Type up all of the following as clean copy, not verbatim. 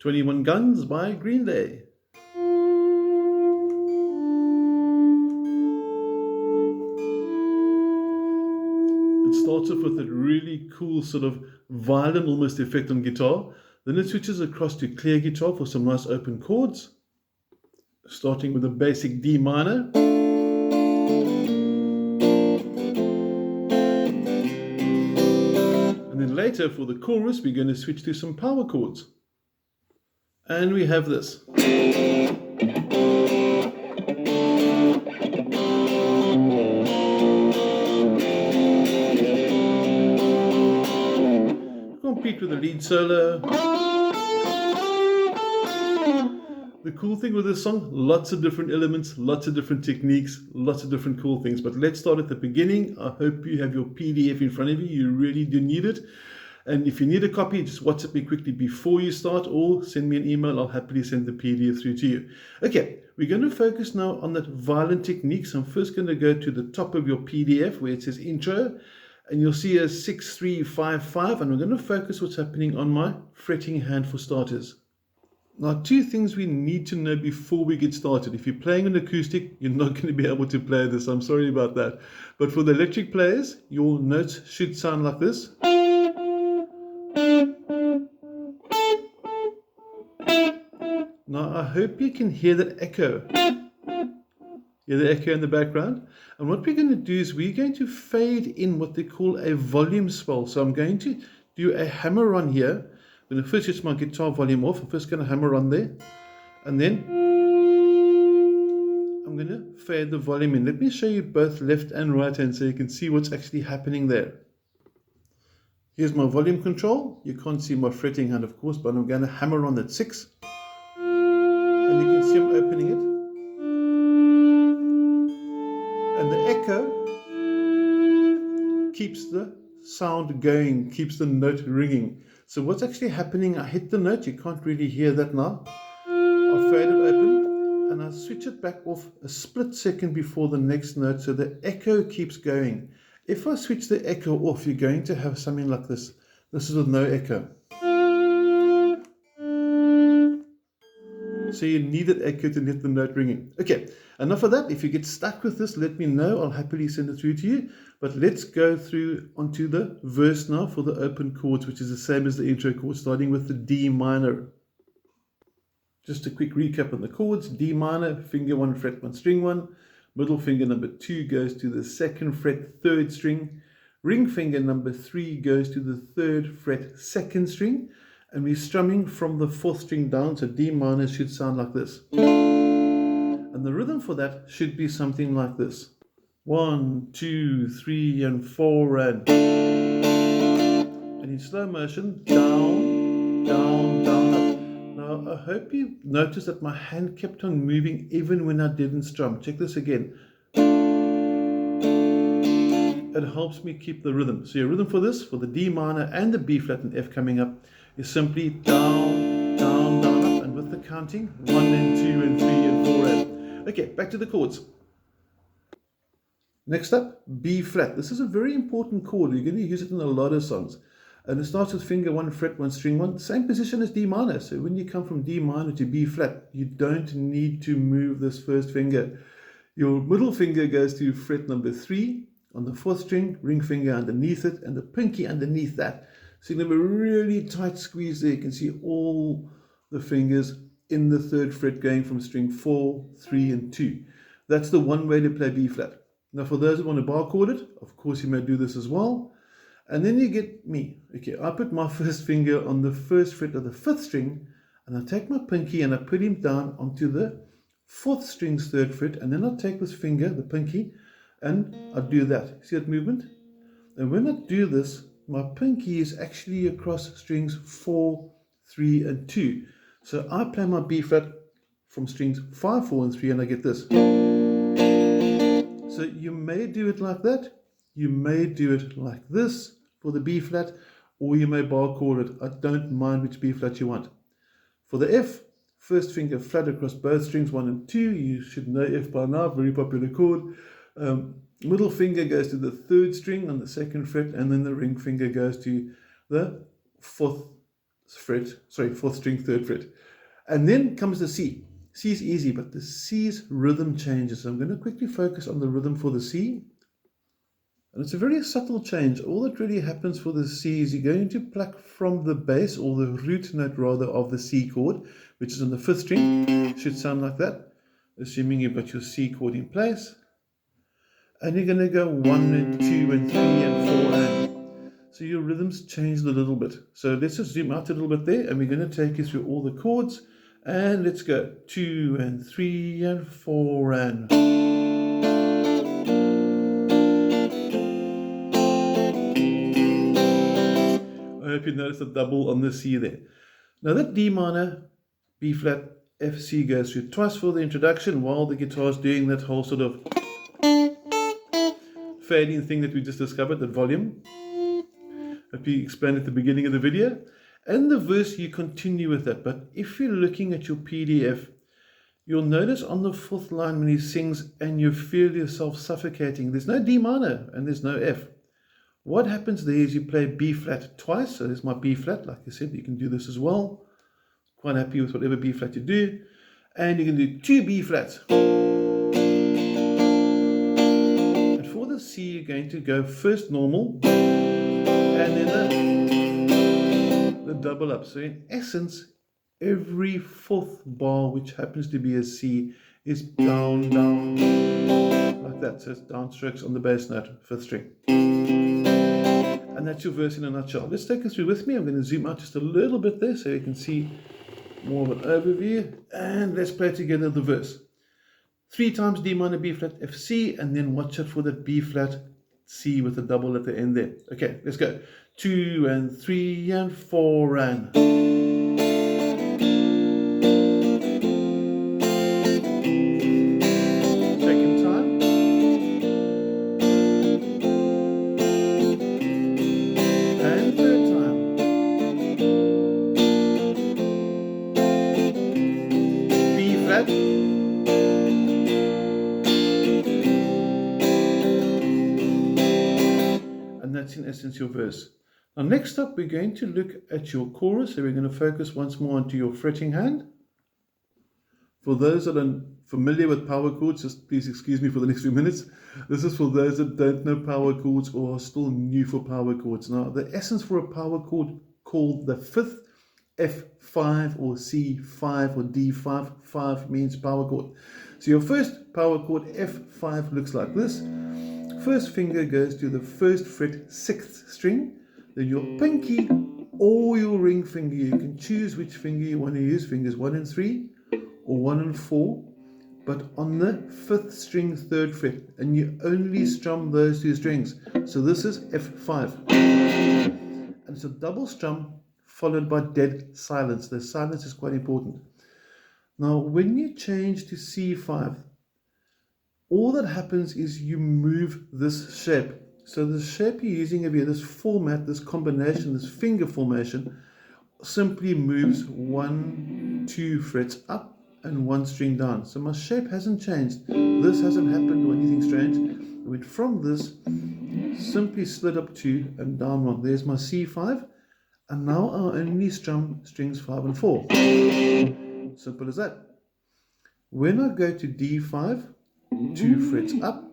21 Guns by Green Day. It starts off with a really cool sort of violin almost effect on guitar. Then it switches across to clear guitar for some nice open chords. Starting with a basic D minor. And then later for the chorus we're going to switch to some power chords. And we have this. Complete with the lead solo. The cool thing with this song, lots of different elements, lots of different techniques, lots of different cool things. But let's start at the beginning. I hope you have your PDF in front of you. You really do need it. And if you need a copy, just WhatsApp me quickly before you start or send me an email. I'll happily send the PDF through to you. Okay, we're going to focus now on that violin technique. So I'm first going to go to the top of your PDF where it says intro. And you'll see a 6-3-5-5. And we're going to focus what's happening on my fretting hand for starters. Now, two things we need to know before we get started. If you're playing an acoustic, you're not going to be able to play this. I'm sorry about that. But for the electric players, your notes should sound like this. Now, I hope you can hear that echo. Hear the echo in the background? And what we're going to do is we're going to fade in what they call a volume swell. So I'm going to do a hammer on here. I'm going to first switch my guitar volume off. I'm first going to hammer on there. And then I'm going to fade the volume in. Let me show you both left and right hand so you can see what's actually happening there. Here's my volume control. You can't see my fretting hand, of course, but I'm going to hammer on that 6. And you can see I'm opening it. And the echo keeps the sound going, keeps the note ringing. So what's actually happening, I hit the note, you can't really hear that now. I fade it open and I switch it back off a split second before the next note so the echo keeps going. If I switch the echo off, you're going to have something like this. This is with no echo. So you need that echo to get the note ringing. Okay, enough of that. If you get stuck with this, let me know. I'll happily send it through to you. But let's go through onto the verse now for the open chords, which is the same as the intro chord, starting with the D minor. Just a quick recap on the chords. D minor, finger 1, fret 1, string 1. Middle finger number 2 goes to the 2nd fret, 3rd string. Ring finger number 3 goes to the 3rd fret, 2nd string. And we're strumming from the 4th string down, so D minor should sound like this. And the rhythm for that should be something like this. 1, 2, 3, and 4, and in slow motion, down, down, down, up. Now, I hope you noticed that my hand kept on moving even when I didn't strum. Check this again. It helps me keep the rhythm. So your rhythm for this, for the D minor and the B flat and F coming up, is simply down, down, down, up, and with the counting, 1 and 2 and 3 and 4 and. Okay, back to the chords. Next up, B flat. This is a very important chord. You're going to use it in a lot of songs. And it starts with finger 1, fret 1, string 1, same position as D minor. So when you come from D minor to B flat, you don't need to move this first finger. Your middle finger goes to fret number 3 on the 4th string, ring finger underneath it, and the pinky underneath that. So you have a really tight squeeze there. You can see all the fingers in the 3rd fret going from string 4, 3, and 2. That's the one way to play B flat. Now for those who want to bar chord it, of course you may do this as well. And then you get me. Okay, I put my first finger on the 1st fret of the 5th string, and I take my pinky and I put him down onto the 4th string's 3rd fret, and then I take this finger, the pinky, and I do that. See that movement? And when I do this, my pinky is actually across strings 4, 3, and 2. So I play my B flat from strings 5, 4, and 3, and I get this. So you may do it like that. You may do it like this for the B flat, or you may bar chord it. I don't mind which B flat you want. For the F, first finger flat across both strings 1 and 2. You should know F by now, very popular chord. Middle finger goes to the 3rd string on the 2nd fret, and then the ring finger goes to the 4th fret, sorry, 4th string, 3rd fret. And then comes the C. C is easy, but the C's rhythm changes. So I'm going to quickly focus on the rhythm for the C. And it's a very subtle change. All that really happens for the C is you're going to pluck from the bass, or the root note rather, of the C chord, which is on the 5th string. It should sound like that, assuming you've got your C chord in place. And you're going to go 1 and 2 and 3 and 4 and. So your rhythms changed a little bit. So let's just zoom out a little bit there, and we're going to take you through all the chords. And let's go 2 and 3 and 4 and. I hope you noticed the double on the C there. Now that D minor, B flat, F, C goes through twice for the introduction, while the guitar's doing that whole sort of fading thing that we just discovered, that volume. Hope you explained at the beginning of the video. And the verse, you continue with that. But if you're looking at your PDF, you'll notice on the 4th line when he sings and you feel yourself suffocating, there's no D minor and there's no F. What happens there is you play B flat twice. So there's my B flat. Like I said, you can do this as well. Quite happy with whatever B flat you do. And you can do 2 B flats. And for the C, you're going to go first normal and then the double up. So in essence, every 4th bar, which happens to be a C, is down, down, like that. So it's downstrokes on the bass note, 5th string. And that's your verse in a nutshell. Let's take it through with me. I'm going to zoom out just a little bit there so you can see more of an overview. And let's play together the verse. 3 times D minor, B flat, F, C, and then watch out for that B flat, C with a double at the end there. Okay, let's go. 2 and 3 and 4 and. Second time. And third time. B flat. And that's in essence your verse. Now next up, we're going to look at your chorus. So we're going to focus once more onto your fretting hand. For those that are familiar with power chords, just please excuse me for the next few minutes. This is for those that don't know power chords or are still new for power chords. Now the essence for a power chord called the 5th, F5 or C5 or D5, 5 means power chord. So your first power chord, F5, looks like this. First finger goes to the 1st fret, 6th string. Then your pinky or your ring finger, you can choose which finger you want to use, fingers 1 and 3 or 1 and 4, but on the 5th string, 3rd fret, and you only strum those 2 strings. So this is F5. And it's a double strum followed by dead silence. The silence is quite important. Now, when you change to C5, all that happens is you move this shape. So the shape you're using over here, this format, this combination, this finger formation, simply moves 1, 2 frets up and 1 string down. So my shape hasn't changed. This hasn't happened or anything strange. I went from this, simply slid up 2 and down 1. There's my C5. And now I only strum strings 5 and 4. Simple as that. When I go to D5, 2 frets up.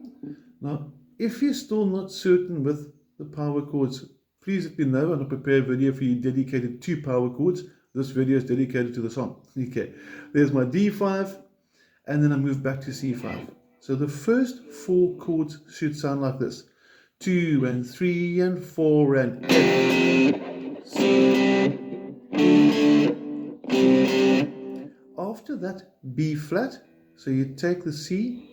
Now, if you're still not certain with the power chords, please let me know and I'll prepare a video for you dedicated to power chords. This video is dedicated to the song. Okay, there's my D5, and then I move back to C5. So the first 4 chords should sound like this. 2 and 3 and 4 and F, C. After that, B flat. So you take the C,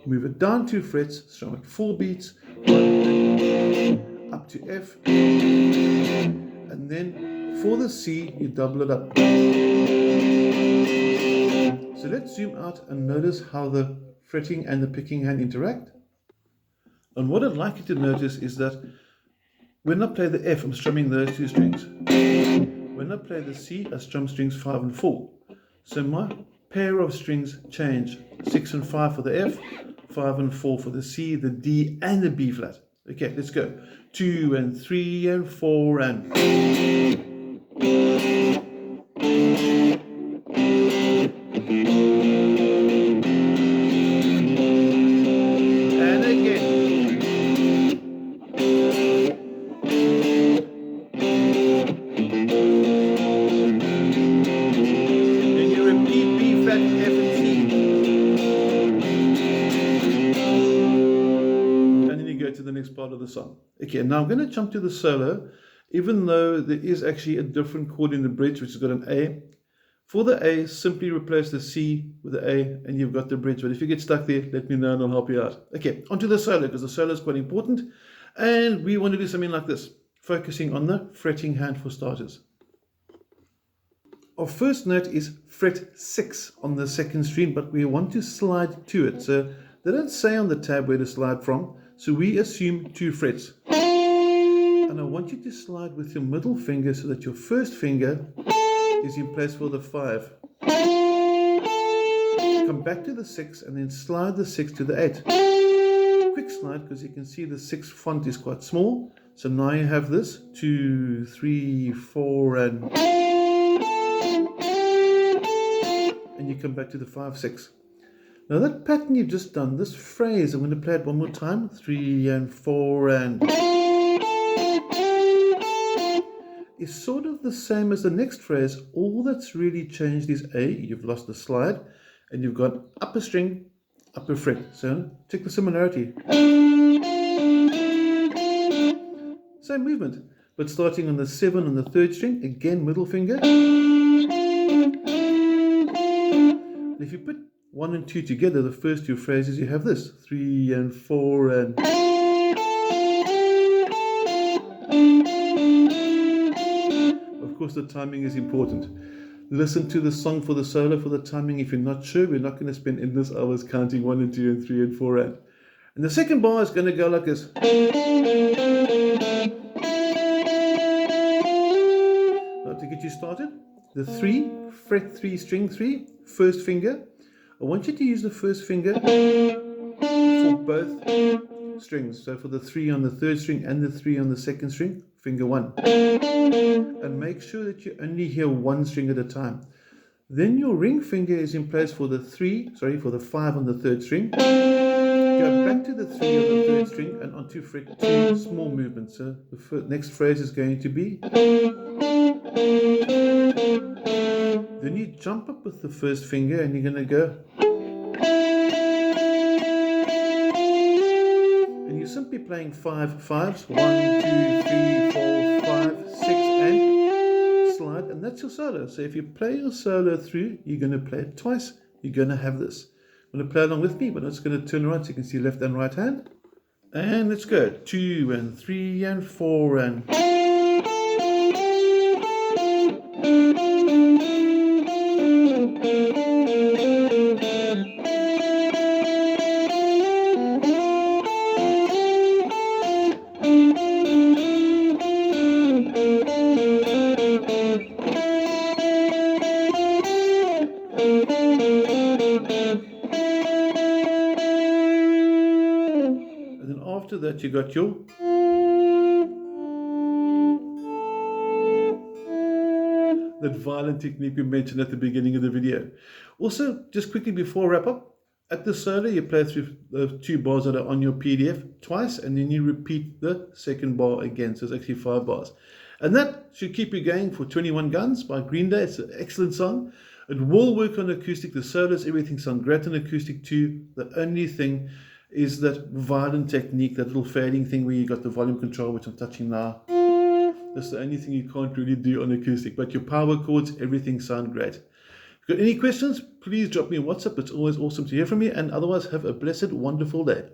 move it down 2 frets, strum it 4 beats, 1, up to F, and then for the C, you double it up. So let's zoom out and notice how the fretting and the picking hand interact. And what I'd like you to notice is that when I play the F, I'm strumming those 2 strings. When I play the C, I strum strings 5 and 4. So my pair of strings change. 6 and 5 for the F, 5 and 4 for the C, the D, and the B flat. Okay, let's go. 2 and 3 and 4 and. start of the song. Okay, now I'm going to jump to the solo, even though there is actually a different chord in the bridge, which has got an A. For the A, simply replace the C with the A, and you've got the bridge. But if you get stuck there, let me know and I'll help you out. Okay, onto the solo, because the solo is quite important. And we want to do something like this, focusing on the fretting hand for starters. Our first note is fret 6 on the second string, but we want to slide to it. So they don't say on the tab where to slide from, so we assume 2 frets. And I want you to slide with your middle finger so that your first finger is in place for the 5. Come back to the 6 and then slide the 6 to the 8. Quick slide, because you can see the 6 font is quite small. So now you have this 2, 3, 4, and you come back to the 5, 6. Now that pattern you've just done, this phrase, I'm going to play it one more time, 3 and 4 and, is sort of the same as the next phrase. All that's really changed is A, you've lost the slide, and you've got upper string, upper fret. So check the similarity. Same movement, but starting on the 7 on the 3rd string, again middle finger. And if you put 1 and 2 together, the first 2 phrases, you have this 3 and 4 and. Of course, the timing is important. Listen to the song for the solo for the timing. If you're not sure, we're not going to spend endless hours counting 1 and 2 and 3 and 4 and. And the second bar is going to go like this. Now to get you started, the 3, fret 3, string 3, first finger. I want you to use the first finger for both strings. So for the 3 on the 3rd string and the 3 on the 2nd string, finger 1. And make sure that you only hear 1 string at a time. Then your ring finger is in place for the 5 on the 3rd string. Go back to the 3 on the 3rd string and onto fret 2, small movements. So the next phrase is going to be. Then you jump up with the first finger and you're going to go. And you're simply playing 5 5s. 1, 2, 3, 4, 5, 6, and slide. And that's your solo. So if you play your solo through, you're going to play it twice. You're going to have this. I'm going to play along with me, but I'm just going to turn around so you can see left and right hand. And let's go. 2 and 3 and 4 and. After that, you got your that violin technique we mentioned at the beginning of the video. Also, just quickly before I wrap up, at the solo you play through the 2 bars that are on your PDF twice, and then you repeat the second bar again. So it's actually 5 bars, and that should keep you going for 21 Guns by Green Day. It's an excellent song. It will work on acoustic. The solos, everything sounds great on acoustic too. The only thing is that violin technique, that little fading thing where you got the volume control, which I'm touching now. That's the only thing you can't really do on acoustic. But your power chords, everything sound great. If you've got any questions, please drop me a WhatsApp. It's always awesome to hear from you. And otherwise, have a blessed, wonderful day.